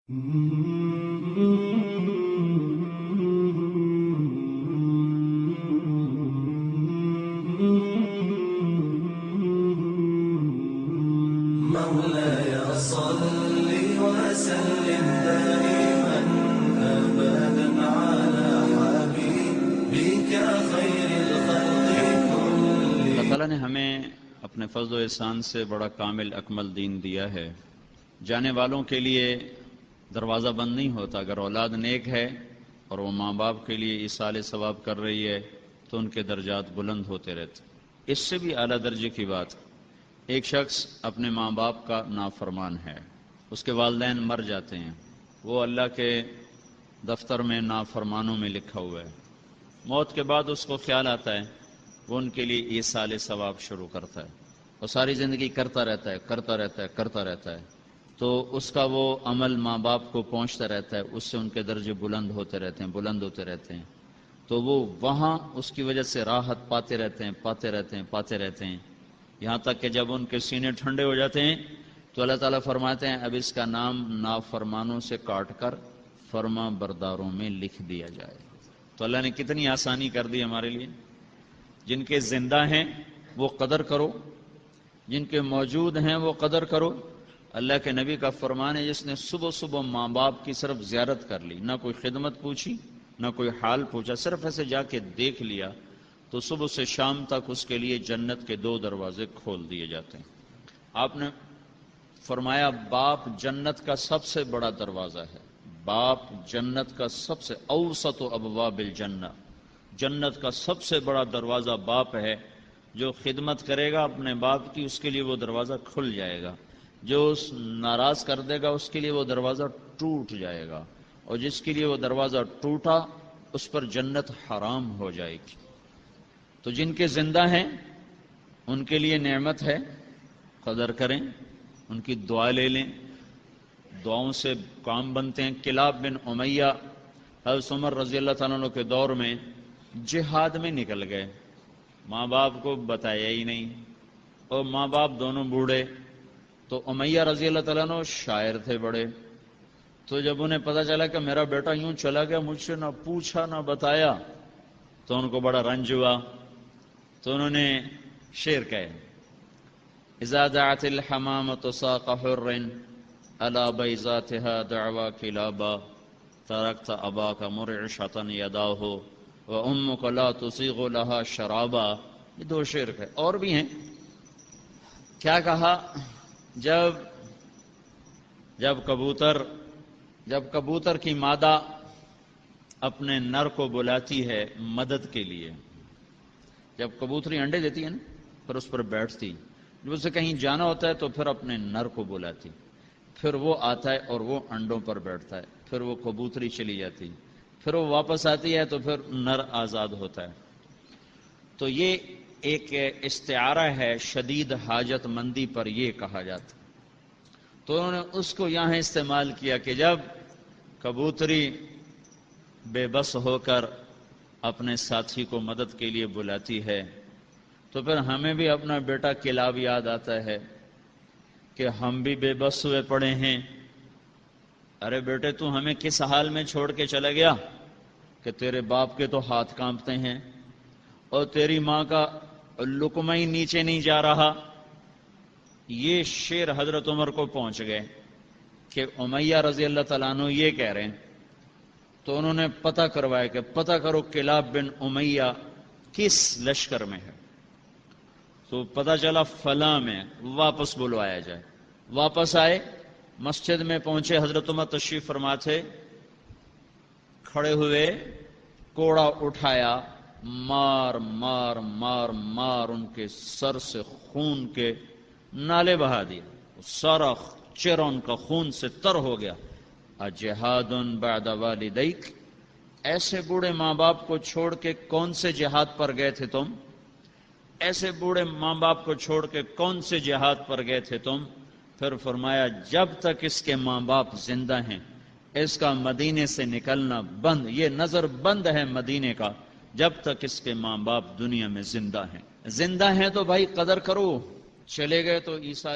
مولاي صل وسلم دائما أبدا على حبيبك خير الخلق كلهم۔ اللہ تعالیٰ نے ہمیں اپنے فضل و احسان سے بڑا کامل اکمل دین دیا ہے۔ جانے والوں کے لیے دروازہ بند نہیں ہوتا۔ اگر اولاد نیک ہے اور وہ ماں باپ کے لیے ایصال ثواب کر رہی ہے تو ان کے درجات بلند ہوتے رہتے۔ اس سے بھی اعلیٰ درجے کی بات، ایک شخص اپنے ماں باپ کا نافرمان ہے، اس کے والدین مر جاتے ہیں، وہ اللہ کے دفتر میں نافرمانوں میں لکھا ہوا ہے۔ موت کے بعد اس کو خیال آتا ہے، وہ ان کے لیے ایصال ثواب شروع کرتا ہے اور ساری زندگی کرتا رہتا ہے تو اس کا وہ عمل ماں باپ کو پہنچتا رہتا ہے، اس سے ان کے درجے بلند ہوتے رہتے ہیں تو وہ وہاں اس کی وجہ سے راحت پاتے رہتے ہیں یہاں تک کہ جب ان کے سینے ٹھنڈے ہو جاتے ہیں تو اللہ تعالیٰ فرماتے ہیں اب اس کا نام نافرمانوں سے کاٹ کر فرما برداروں میں لکھ دیا جائے۔ تو اللہ نے کتنی آسانی کر دی ہمارے لیے۔ جن کے زندہ ہیں وہ قدر کرو، جن کے موجود ہیں وہ قدر کرو۔ اللہ کے نبی کا فرمان ہے جس نے صبح صبح ماں باپ کی صرف زیارت کر لی، نہ کوئی خدمت پوچھی نہ کوئی حال پوچھا، صرف ایسے جا کے دیکھ لیا، تو صبح سے شام تک اس کے لیے جنت کے 2 دروازے کھول دیے جاتے ہیں۔ آپ نے فرمایا باپ جنت کا سب سے بڑا دروازہ ہے، باپ جنت کا سب سے اوسط ابواب الجنہ، جنت کا سب سے بڑا دروازہ باپ ہے۔ جو خدمت کرے گا اپنے باپ کی اس کے لیے وہ دروازہ کھل جائے گا، جو اس ناراض کر دے گا اس کے لیے وہ دروازہ ٹوٹ جائے گا، اور جس کے لیے وہ دروازہ ٹوٹا اس پر جنت حرام ہو جائے گی۔ تو جن کے زندہ ہیں ان کے لیے نعمت ہے، قدر کریں، ان کی دعا لے لیں، دعاؤں سے کام بنتے ہیں۔ کلاب بن امیہ حضرت عمر رضی اللہ تعالیٰ عنہ کے دور میں جہاد میں نکل گئے، ماں باپ کو بتایا ہی نہیں، اور ماں باپ دونوں بوڑھے۔ تو امیہ رضی اللہ تعالیٰ عنہ شاعر تھے بڑے، تو جب انہیں پتہ چلا کہ میرا بیٹا یوں چلا گیا، مجھ سے نہ پوچھا نہ بتایا، تو ان کو بڑا رنج ہوا، تو انہوں نے شعر کہے اذا دعت الحمامة ساق حر على بيضاتها دعوى كلابا تركت اباك مرعشة يداه وامك لا تصيغ لها شرابا۔ یہ 2 شعر ہے، اور بھی ہیں۔ کیا کہا؟ جب کبوتر کی مادہ اپنے نر کو بلاتی ہے مدد کے لیے، جب کبوتری انڈے دیتی ہے نا پھر اس پر بیٹھتی، جب اسے کہیں جانا ہوتا ہے تو پھر اپنے نر کو بلاتی، پھر وہ آتا ہے اور وہ انڈوں پر بیٹھتا ہے، پھر وہ کبوتری چلی جاتی، پھر وہ واپس آتی ہے تو پھر نر آزاد ہوتا ہے۔ تو یہ ایک استعارہ ہے، شدید حاجت مندی پر یہ کہا جاتا۔ تو انہوں نے اس کو یہاں استعمال کیا کہ جب کبوتری بے بس ہو کر اپنے ساتھی کو مدد کے لیے بلاتی ہے تو پھر ہمیں بھی اپنا بیٹا کلاب یاد آتا ہے کہ ہم بھی بے بس ہوئے پڑے ہیں۔ ارے بیٹے تو ہمیں کس حال میں چھوڑ کے چلا گیا کہ تیرے باپ کے تو ہاتھ کانپتے ہیں اور تیری ماں کا لقمہ ہی نیچے نہیں جا رہا۔ یہ شعر حضرت عمر کو پہنچ گئے کہ امیہ رضی اللہ تعالیٰ عنہ یہ کہہ رہے ہیں، تو انہوں نے پتہ کروایا کہ پتہ کرو کلاب بن امیہ کس لشکر میں ہے، تو پتہ چلا فلاں میں، واپس بلوایا جائے۔ واپس آئے، مسجد میں پہنچے، حضرت عمر تشریف فرما تھے، کھڑے ہوئے، کوڑا اٹھایا، مار مار مار مار ان کے سر سے خون کے نالے بہا دیے، سارا چہرہ ان کا خون سے تر ہو گیا۔ اجہاد بعد والدیک، ایسے بوڑھے ماں باپ کو چھوڑ کے کون سے جہاد پر گئے تھے تم؟ ایسے بوڑھے ماں باپ کو چھوڑ کے کون سے جہاد پر گئے تھے تم؟ پھر فرمایا جب تک اس کے ماں باپ زندہ ہیں اس کا مدینے سے نکلنا بند، یہ نظر بند ہے مدینے کا جب تک اس کے ماں باپ دنیا میں زندہ ہیں۔ زندہ ہیں تو بھائی قدر کرو، چلے گئے تو عیسیٰ